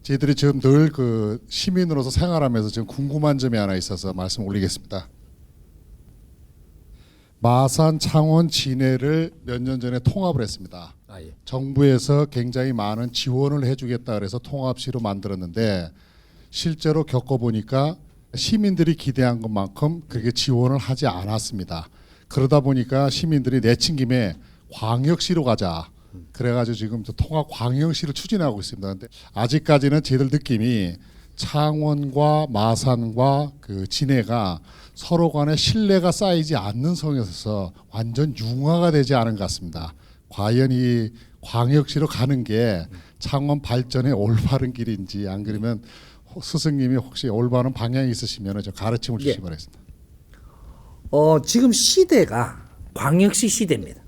저희들이 지금 늘 그 시민으로서 생활하면서 지금 궁금한 점이 하나 있어서 말씀 올리겠습니다. 마산, 창원, 진해를 몇 년 전에 통합을 했습니다. 예. 정부에서 굉장히 많은 지원을 해주겠다 그래서 통합시로 만들었는데 실제로 겪어보니까 시민들이 기대한 것만큼 그렇게 지원을 하지 않았습니다. 그러다 보니까 시민들이 내친 김에 광역시로 가자. 그래가지고 지금 통합 광역시를 추진하고 있습니다. 근데 아직까지는 저희들 느낌이 창원과 마산과 그 진해가 서로 간에 신뢰가 쌓이지 않는 성에서 완전 융화가 되지 않은 것 같습니다. 과연 이 광역시로 가는 게 창원 발전의 올바른 길인지 안 그러면 스승님이 혹시 올바른 방향이 있으시면 좀 가르침을 주시기 바라겠습니다. 지금 시대가 광역시 시대입니다.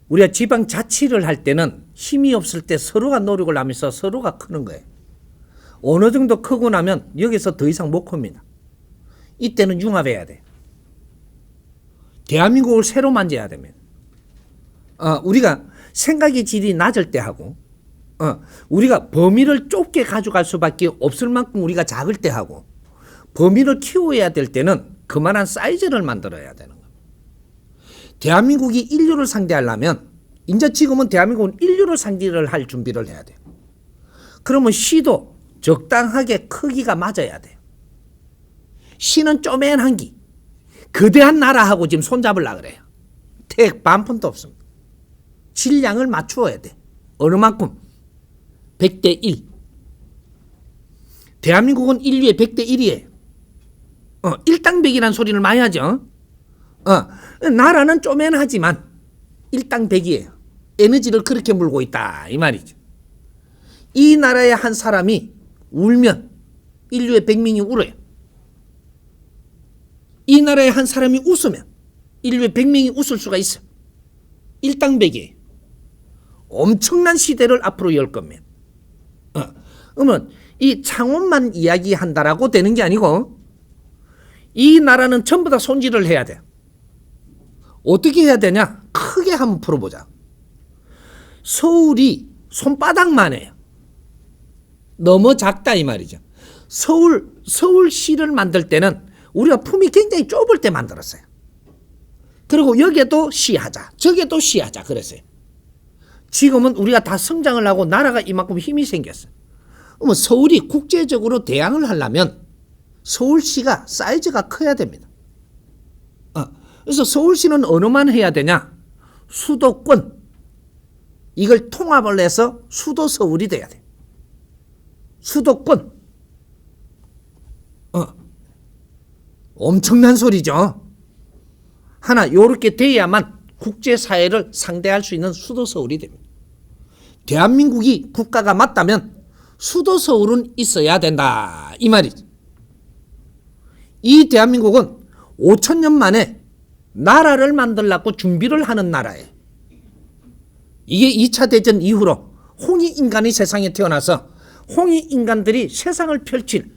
우리가 지방 자치를 할 때는 힘이 없을 때 서로가 노력을 하면서 서로가 크는 거예요. 어느 정도 크고 나면 여기서 더 이상 못 큽니다. 이때는 융합해야 돼요. 대한민국을 새로 만져야 됩니다. 우리가 생각의 질이 낮을 때 하고 우리가 범위를 좁게 가져갈 수밖에 없을 만큼 우리가 작을 때 하고 범위를 키워야 될 때는 그만한 사이즈를 만들어야 되는 겁니다. 대한민국이 인류를 상대하려면 이제 지금은 대한민국은 인류를 상대를 할 준비를 해야 돼요. 그러면 시도 적당하게 크기가 맞아야 돼요. 시는 쪼맨한 기 거대한 나라하고 지금 손잡으려고 그래요. 택 반푼도 없습니다. 질량을 맞추어야 돼. 어느 만큼? 100대 1. 대한민국은 인류의 100대 1이에요. 일당백이라는 소리를 많이 하죠. 나라는 쪼맨하지만 일당백이에요. 에너지를 그렇게 물고 있다 이 말이죠. 이 나라의 한 사람이 울면 인류의 100명이 울어요. 이 나라의 한 사람이 웃으면 인류의 100명이 웃을 수가 있어요. 일당백이에요. 엄청난 시대를 앞으로 열 겁니다. 그러면 이 창원만 이야기한다라고 되는 게 아니고 이 나라는 전부 다 손질을 해야 돼요. 어떻게 해야 되냐? 크게 한번 풀어보자. 서울이 손바닥만 해요. 너무 작다 이 말이죠. 서울시를 만들 때는 우리가 품이 굉장히 좁을 때 만들었어요. 그리고 여기에도 시하자, 저기에도 시하자 그랬어요. 지금은 우리가 다 성장을 하고 나라가 이만큼 힘이 생겼어요. 그러면 서울이 국제적으로 대항을 하려면 서울시가 사이즈가 커야 됩니다. 그래서 서울시는 어느만 해야 되냐? 수도권. 이걸 통합을 해서 수도 서울이 돼야 돼. 수도권. 엄청난 소리죠. 하나 요렇게 돼야만 국제사회를 상대할 수 있는 수도 서울이 됩니다. 대한민국이 국가가 맞다면 수도 서울은 있어야 된다 이 말이죠. 이 대한민국은 5,000년 만에 나라를 만들려고 준비를 하는 나라예요. 이게 2차 대전 이후로 홍익인간이 세상에 태어나서 홍익인간들이 세상을 펼칠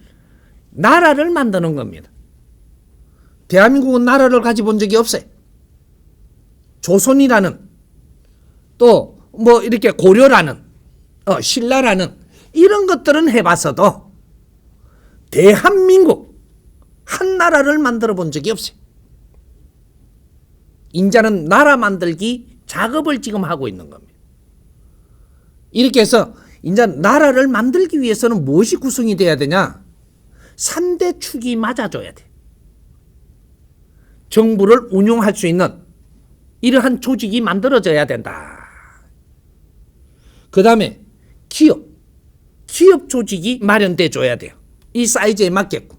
나라를 만드는 겁니다. 대한민국은 나라를 가져본 적이 없어요. 조선이라는 또 뭐 이렇게 고려라는 신라라는 이런 것들은 해봤어도 대한민국 한 나라를 만들어 본 적이 없어요. 인자는 나라 만들기 작업을 지금 하고 있는 겁니다. 이렇게 해서 이제 나라를 만들기 위해서는 무엇이 구성이 돼야 되냐? 3대 축이 맞아줘야 돼. 정부를 운용할 수 있는 이러한 조직이 만들어져야 된다. 그 다음에 기업 조직이 마련돼 줘야 돼요. 이 사이즈에 맞게끔.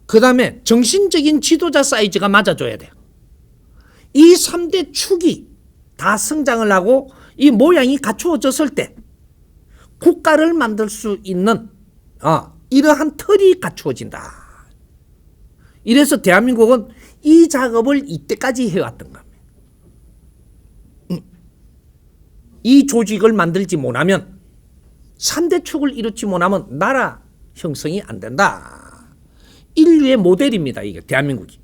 그 다음에 정신적인 지도자 사이즈가 맞아줘야 돼요. 이 3대 축이 다 성장을 하고 이 모양이 갖추어졌을 때 국가를 만들 수 있는 이러한 틀이 갖추어진다. 이래서 대한민국은 이 작업을 이때까지 해왔던 겁니다. 이 조직을 만들지 못하면 3대 축을 이루지 못하면 나라 형성이 안 된다. 인류의 모델입니다. 이게 대한민국이.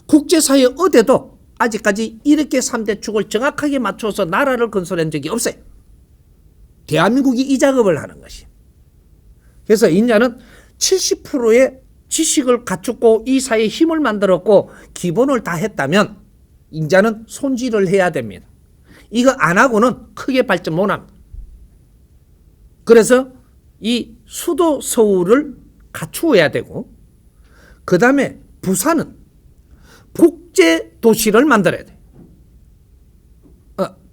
국제사회 어디도 아직까지 이렇게 3대 축을 정확하게 맞춰서 나라를 건설한 적이 없어요. 대한민국이 이 작업을 하는 것이. 그래서 인자는 70%의 지식을 갖추고 이 사회에 힘을 만들었고 기본을 다 했다면 인자는 손질을 해야 됩니다. 이거 안 하고는 크게 발전 못 합니다. 그래서 이 수도 서울을 갖추어야 되고 그 다음에 부산은 국제도시를 만들어야 돼.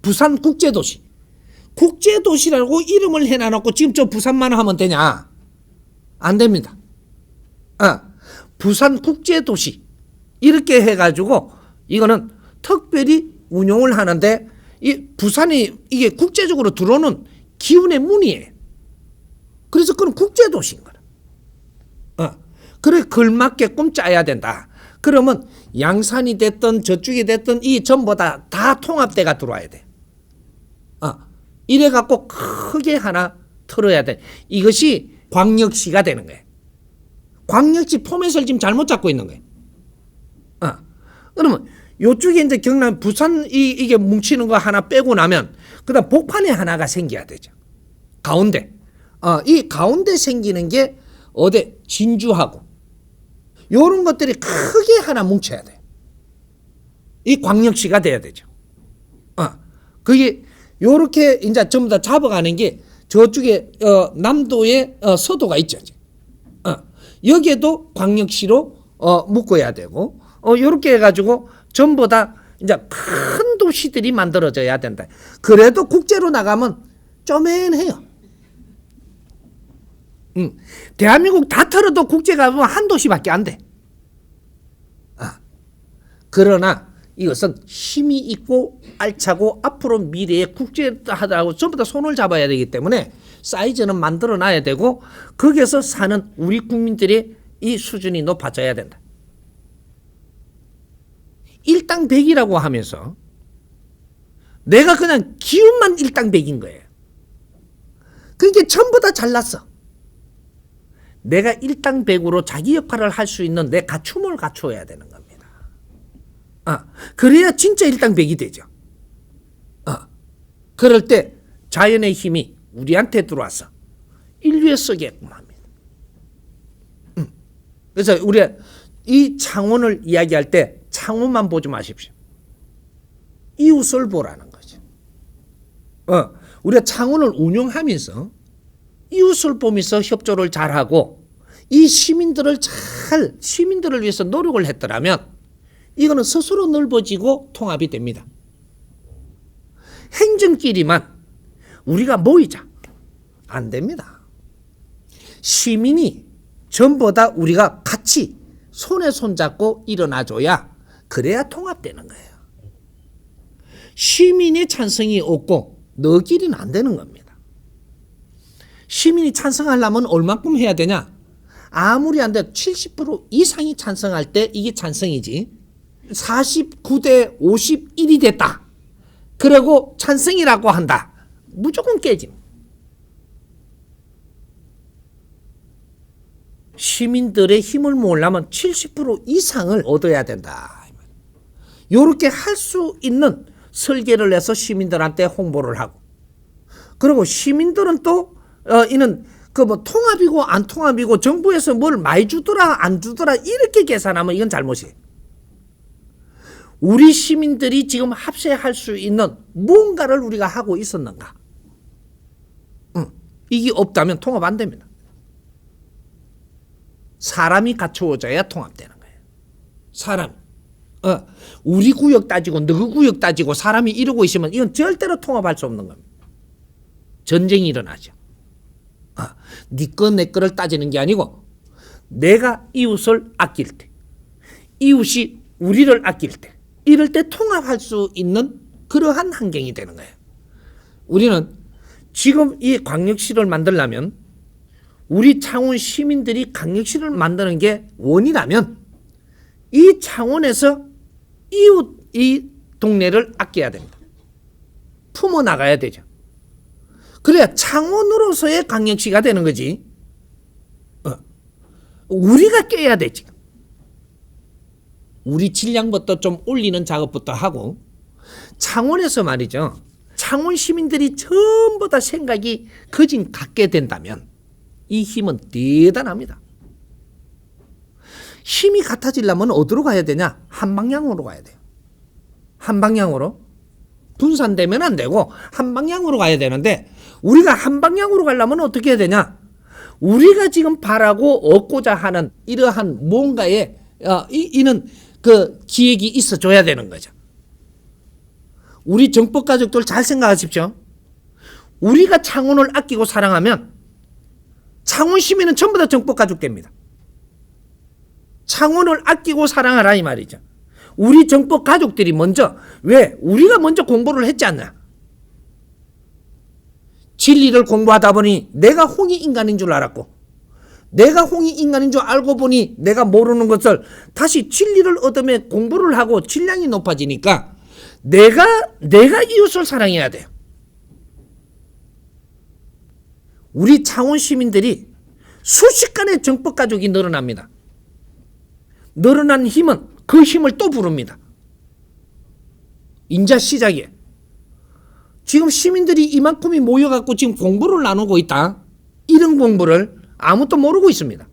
부산 국제도시. 국제도시라고 이름을 해놔놓고 지금 저 부산만 하면 되냐? 안 됩니다. 부산 국제도시 이렇게 해가지고 이거는 특별히 운용을 하는데 이 부산이 이게 국제적으로 들어오는 기운의 문이에요. 그래서 그건 국제도시인 거라. 그래 걸맞게끔 짜야 된다. 그러면 양산이 됐든 저쪽이 됐든 이 전부 다 통합대가 들어와야 돼. 이래 갖고 크게 하나 틀어야 돼. 이것이 광역시가 되는 거예요. 광역시 포맷을 지금 잘못 잡고 있는 거예요. 그러면 요쪽에 이제 경남 부산 이게 뭉치는 거 하나 빼고 나면 그다음 복판에 하나가 생겨야 되죠. 가운데. 이 가운데 생기는 게 어디 진주하고 요런 것들이 크게 하나 뭉쳐야 돼. 이 광역시가 돼야 되죠. 그게 요렇게 이제 전부 다 잡아가는 게 저쪽에 남도에 서도가 있죠. 여기에도 광역시로 묶어야 되고 요렇게 해가지고 전부 다 이제 큰 도시들이 만들어져야 된다. 그래도 국제로 나가면 쪼맨해요. 대한민국 다 털어도 국제가 한 도시밖에 안 돼. 그러나 이것은 힘이 있고 알차고 앞으로 미래에 국제하다고 전부 다 손을 잡아야 되기 때문에 사이즈는 만들어 놔야 되고 거기에서 사는 우리 국민들의 이 수준이 높아져야 된다. 일당백이라고 하면서 내가 그냥 기운만 일당백인 거예요. 그러니까 전부 다 잘났어. 내가 일당백으로 자기 역할을 할 수 있는 내 갖춤을 갖추어야 되는 겁니다. 그래야 진짜 일당백이 되죠. 그럴 때 자연의 힘이 우리한테 들어와서 인류에 쓰게끔 합니다. 그래서 우리가 이 창원을 이야기할 때 창원만 보지 마십시오. 이웃을 보라는 거죠. 우리가 창원을 운영하면서 이웃을 보면서 협조를 잘하고 이 시민들을 위해서 노력을 했더라면 이거는 스스로 넓어지고 통합이 됩니다. 행정끼리만 우리가 모이자. 안 됩니다. 시민이 전부 다 우리가 같이 손에 손잡고 일어나줘야 그래야 통합되는 거예요. 시민의 찬성이 없고 너끼리는 안 되는 겁니다. 시민이 찬성하려면 얼마큼 해야 되냐? 아무리 안 돼 70% 이상이 찬성할 때 이게 찬성이지. 49대 51이 됐다. 그리고 찬성이라고 한다. 무조건 깨짐. 시민들의 힘을 모으려면 70% 이상을 얻어야 된다. 이렇게 할 수 있는 설계를 해서 시민들한테 홍보를 하고 그리고 시민들은 또 이는 그 뭐 통합이고 안 통합이고 정부에서 뭘 많이 주더라 안 주더라 이렇게 계산하면 이건 잘못이에요. 우리 시민들이 지금 합세할 수 있는 뭔가를 우리가 하고 있었는가? 이게 없다면 통합 안 됩니다. 사람이 갖추어져야 통합되는 거예요. 사람. 우리 구역 따지고 너그 구역 따지고 사람이 이러고 있으면 이건 절대로 통합할 수 없는 겁니다. 전쟁이 일어나죠. 네 거 내 거를 따지는 게 아니고 내가 이웃을 아낄 때 이웃이 우리를 아낄 때 이럴 때 통합할 수 있는 그러한 환경이 되는 거예요. 우리는 지금 이 광역시를 만들려면 우리 창원 시민들이 광역시를 만드는 게 원이라면 이 창원에서 이웃 이 동네를 아껴야 됩니다. 품어나가야 되죠. 그래야 창원으로서의 광역시가 되는 거지. 우리가 깨야 되지. 우리 질량부터 좀 올리는 작업부터 하고 창원에서 말이죠. 창원 시민들이 전부 다 생각이 거진 같게 된다면 이 힘은 대단합니다. 힘이 같아지려면 어디로 가야 되냐? 한 방향으로 가야 돼요. 한 방향으로. 분산되면 안 되고 한 방향으로 가야 되는데 우리가 한 방향으로 가려면 어떻게 해야 되냐? 우리가 지금 바라고 얻고자 하는 이러한 뭔가에 이는 그 기획이 있어줘야 되는 거죠. 우리 정법 가족들 잘 생각하십시오. 우리가 창원을 아끼고 사랑하면 창원 시민은 전부 다 정법 가족 됩니다. 창원을 아끼고 사랑하라 이 말이죠. 우리 정법 가족들이 먼저 왜 우리가 먼저 공부를 했지 않나? 진리를 공부하다 보니 내가 홍익 인간인 줄 알았고 내가 홍익 인간인 줄 알고 보니 내가 모르는 것을 다시 진리를 얻으며 공부를 하고 질량이 높아지니까 내가 이웃을 사랑해야 돼요. 우리 창원 시민들이 순식간에 정법 가족이 늘어납니다. 늘어난 힘은 그 힘을 또 부릅니다. 인자 시작이에요. 지금 시민들이 이만큼이 모여갖고 지금 공부를 나누고 있다. 이런 공부를 아무도 모르고 있습니다.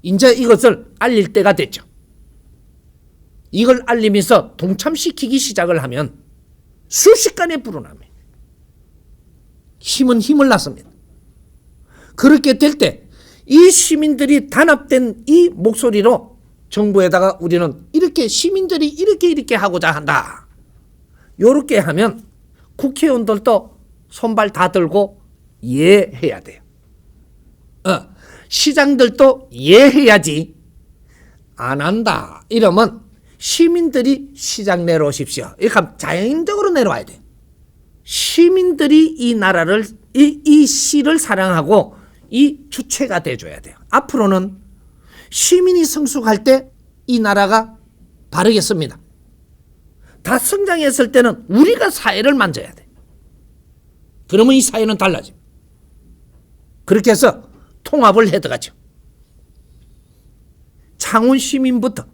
이제 이것을 알릴 때가 됐죠. 이걸 알리면서 동참시키기 시작을 하면 순식간에 불어납니다. 힘은 힘을 낳습니다. 그렇게 될 때 이 시민들이 단합된 이 목소리로 정부에다가 우리는 이렇게 시민들이 이렇게 하고자 한다. 이렇게 하면 국회의원들도 손발 다 들고 예해야 돼요. 시장들도 예해야지. 안 한다. 이러면 시민들이 시장 내려오십시오. 이렇게 자연적으로 내려와야 돼요. 시민들이 이 나라를 이 시를 사랑하고 이 주체가 돼줘야 돼요. 앞으로는 시민이 성숙할 때 이 나라가 바르겠습니다. 다 성장했을 때는 우리가 사회를 만져야 돼. 그러면 이 사회는 달라져. 그렇게 해서 통합을 해들어가죠. 창원 시민부터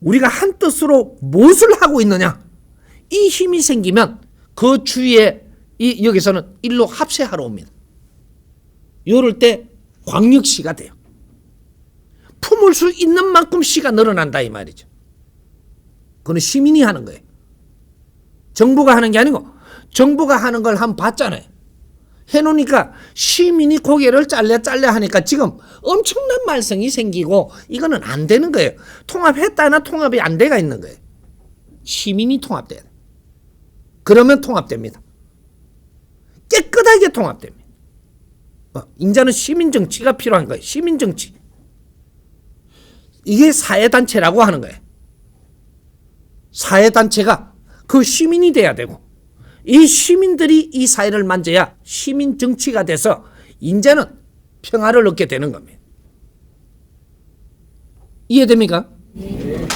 우리가 한 뜻으로 무엇을 하고 있느냐? 이 힘이 생기면 그 주위에 여기서는 일로 합세하러 옵니다. 이럴 때 광역시가 돼요. 품을 수 있는 만큼 시가 늘어난다 이 말이죠. 그건 시민이 하는 거예요. 정부가 하는 게 아니고 정부가 하는 걸 한번 봤잖아요. 해놓으니까 시민이 고개를 잘려 하니까 지금 엄청난 말썽이 생기고 이거는 안 되는 거예요. 통합했다나 통합이 안 돼가 있는 거예요. 시민이 통합돼야 돼요. 그러면 통합됩니다. 깨끗하게 통합됩니다. 인자는 시민정치가 필요한 거예요. 시민정치. 이게 사회단체라고 하는 거예요. 사회단체가 그 시민이 돼야 되고 이 시민들이 이 사회를 만져야 시민정치가 돼서 인자는 평화를 얻게 되는 겁니다. 이해됩니까? 네.